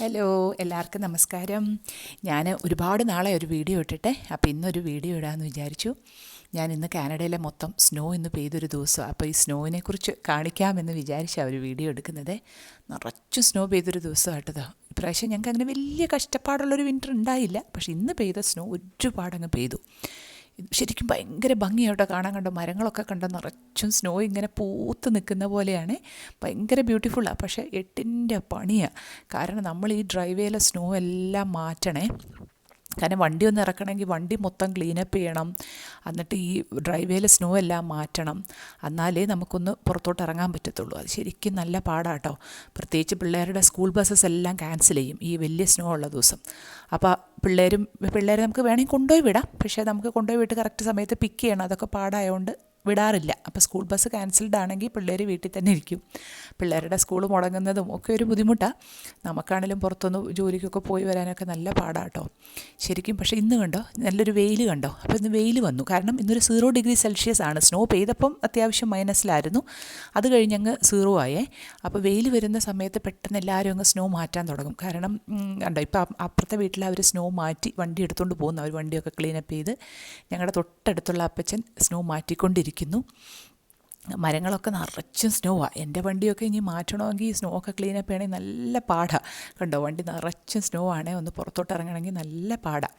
Hello, എല്ലാവർക്കും നമസ്കാരം. ഞാൻ ഒരുപാട് നാളെ ഒരു വീഡിയോ ഇട്ടിട്ടെ, അപ്പോൾ ഇന്നൊരു വീഡിയോ ഇടാമെന്ന് വിചാരിച്ചു. ഞാൻ ഇന്ന് കാനഡയിലെ മൊത്തം സ്നോ ഇന്ന് പെയ്തൊരു ദിവസം, അപ്പോൾ ഈ സ്നോവിനെ കുറിച്ച് കാണിക്കാമെന്ന് വിചാരിച്ചാണ് ഒരു വീഡിയോ എടുക്കുന്നത്. നിറച്ചു സ്നോ പെയ്തൊരു ദിവസമായിട്ടതാ. ഇപ്രാവശ്യം ഞങ്ങൾക്ക് അങ്ങനെ വലിയ കഷ്ടപ്പാടുള്ളൊരു വിൻ്റർ ഉണ്ടായില്ല, പക്ഷേ ഇന്ന് പെയ്ത സ്നോ ഒരുപാടങ്ങ് പെയ്തു. ശരിക്കും ഭയങ്കര ഭംഗിയായിട്ടോ കാണാൻ. കണ്ടോ, മരങ്ങളൊക്കെ കണ്ടോ, നിറച്ചും സ്നോ ഇങ്ങനെ പൂത്ത് നിൽക്കുന്ന പോലെയാണ്. ഭയങ്കര ബ്യൂട്ടിഫുള്ളാണ്. പക്ഷേ എട്ടിൻ്റെ പണിയാണ്. കാരണം നമ്മൾ ഈ ഡ്രൈവേയിലെ സ്നോ എല്ലാം മാറ്റണേ. കാരണം വണ്ടി ഒന്ന് ഇറക്കണമെങ്കിൽ വണ്ടി മൊത്തം ക്ലീനപ്പ് ചെയ്യണം. എന്നിട്ട് ഈ ഡ്രൈവേയിലെ സ്നോ എല്ലാം മാറ്റണം. എന്നാലേ നമുക്കൊന്ന് പുറത്തോട്ട് ഇറങ്ങാൻ പറ്റത്തുള്ളൂ. അത് ശരിക്കും നല്ല പാടാട്ടോ. പ്രത്യേകിച്ച് പിള്ളേരുടെ സ്കൂൾ ബസ്സസ് എല്ലാം ക്യാൻസൽ ചെയ്യും ഈ വലിയ സ്നോ ഉള്ള ദിവസം. അപ്പോൾ പിള്ളേരെ നമുക്ക് വേണമെങ്കിൽ കൊണ്ടുപോയി വിടാം, പക്ഷേ നമുക്ക് കൊണ്ടുപോയി വിട്ട് കറക്റ്റ് സമയത്ത് പിക്ക് ചെയ്യണം. അതൊക്കെ പാടായതുകൊണ്ട് വിടാറില്ല. അപ്പോൾ സ്കൂൾ ബസ് ക്യാൻസൽഡ് ആണെങ്കിൽ പിള്ളേർ വീട്ടിൽ തന്നെ ഇരിക്കും. പിള്ളേരുടെ സ്കൂൾ മുടങ്ങുന്നതും ഒക്കെ ഒരു ബുദ്ധിമുട്ടാണ്. നമുക്കാണെങ്കിലും പുറത്തൊന്ന് ജോലിക്കൊക്കെ പോയി വരാനൊക്കെ നല്ല പാടാട്ടോ ശരിക്കും. പക്ഷേ ഇന്ന് കണ്ടോ, നല്ലൊരു വെയിൽ കണ്ടോ. അപ്പോൾ ഇന്ന് വെയിൽ വന്നു. കാരണം ഇന്നൊരു 0 ഡിഗ്രി സെൽഷ്യസ് ആണ്. സ്നോ പെയ്തപ്പം അത്യാവശ്യം മൈനസിലായിരുന്നു. അത് കഴിഞ്ഞങ്ങ് 0 ആയേ. അപ്പോൾ വെയിൽ വരുന്ന സമയത്ത് പെട്ടെന്ന് എല്ലാവരും അങ്ങ് സ്നോ മാറ്റാൻ തുടങ്ങും. കാരണം കണ്ടോ, ഇപ്പം അപ്പുറത്തെ വീട്ടിൽ അവർ സ്നോ മാറ്റി വണ്ടി എടുത്തുകൊണ്ട് പോകുന്നു. അവർ വണ്ടിയൊക്കെ ക്ലീനപ്പ് ചെയ്ത്. ഞങ്ങളുടെ തൊട്ടടുത്തുള്ള അപ്പച്ചൻ സ്നോ മാറ്റിക്കൊണ്ടിരിക്കും. മരങ്ങളൊക്കെ നിറച്ചും സ്നോവാണ്. എൻ്റെ വണ്ടിയൊക്കെ ഇനി മാറ്റണമെങ്കിൽ സ്നോ ഒക്കെ ക്ലീനപ്പ് ചെയ്യണമെങ്കിൽ നല്ല പാടാണ്. കണ്ടോ, വണ്ടി നിറച്ചും സ്നോ ആണേ. ഒന്ന് പുറത്തോട്ട് ഇറങ്ങണമെങ്കിൽ നല്ല പാടാണ്.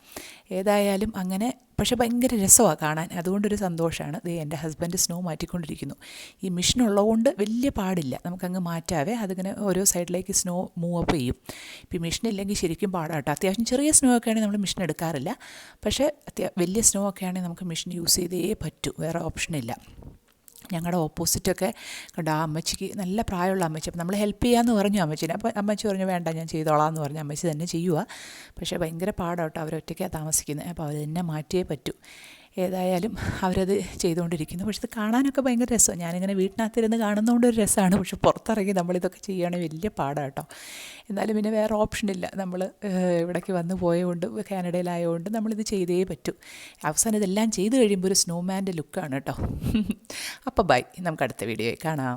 ഏതായാലും അങ്ങനെ. പക്ഷേ ഭയങ്കര രസമാണ് കാണാൻ. അതുകൊണ്ടൊരു സന്തോഷമാണ്. എൻ്റെ ഹസ്ബൻഡ് സ്നോ മാറ്റിക്കൊണ്ടിരിക്കുന്നു. ഈ മെഷീൻ ഉള്ളതുകൊണ്ട് വലിയ പാടില്ല, നമുക്കങ്ങ് മാറ്റാവേ. അതിങ്ങനെ ഓരോ സൈഡിലേക്ക് സ്നോ മൂവ് അപ്പ് ചെയ്യും. ഇപ്പോൾ ഈ മെഷീൻ ഇല്ലെങ്കിൽ ശരിക്കും പാടാട്ടോ. അത്യാവശ്യം ചെറിയ സ്നോ ഒക്കെ ആണെങ്കിൽ നമ്മൾ മെഷീൻ എടുക്കാറില്ല. പക്ഷേ വലിയ സ്നോ ഒക്കെ ആണെങ്കിൽ നമുക്ക് മെഷീൻ യൂസ് ചെയ്തേ പറ്റൂ, വേറെ ഓപ്ഷനില്ല. ഞങ്ങളുടെ ഓപ്പോസിറ്റൊക്കെ കണ്ടോ, ആ അമ്മച്ചിക്ക് നല്ല പ്രായമുള്ള അമ്മച്ചി. അപ്പോൾ നമ്മൾ ഹെൽപ്പ് ചെയ്യാമെന്ന് പറഞ്ഞു അമ്മച്ചീനെ. അപ്പോൾ അമ്മച്ചി പറഞ്ഞു വേണ്ട, ഞാൻ ചെയ്തോളാം എന്ന് പറഞ്ഞു. അമ്മച്ചി തന്നെ ചെയ്യുക. പക്ഷേ ഭയങ്കര പാടാട്ടോ, അവരൊറ്റയ്ക്കാണ് താമസിക്കുന്നത്. അപ്പോൾ അവർ തന്നെ മാറ്റിയേ പറ്റൂ. ഏതായാലും അവരത് ചെയ്തുകൊണ്ടിരിക്കുന്നു. പക്ഷെ ഇത് കാണാനൊക്കെ ഭയങ്കര രസമാണ്. ഞാനിങ്ങനെ വീട്ടിനകത്തിരുന്ന് കാണുന്നതുകൊണ്ട് ഒരു രസമാണ്. പക്ഷെ പുറത്തിറങ്ങി നമ്മളിതൊക്കെ ചെയ്യുകയാണെങ്കിൽ വലിയ പാടാണ് കേട്ടോ. എന്നാലും പിന്നെ വേറെ ഓപ്ഷനില്ല. നമ്മൾ ഇവിടേക്ക് വന്ന് പോയതുകൊണ്ട്, കാനഡയിലായതുകൊണ്ട് നമ്മളിത് ചെയ്തേ പറ്റൂ. അവസാനം ഇതെല്ലാം ചെയ്ത് കഴിയുമ്പോൾ ഒരു സ്നോമാൻ്റെ ലുക്കാണ് കേട്ടോ. അപ്പോൾ ബൈ, നമുക്ക് അടുത്ത വീഡിയോയിൽ കാണാം.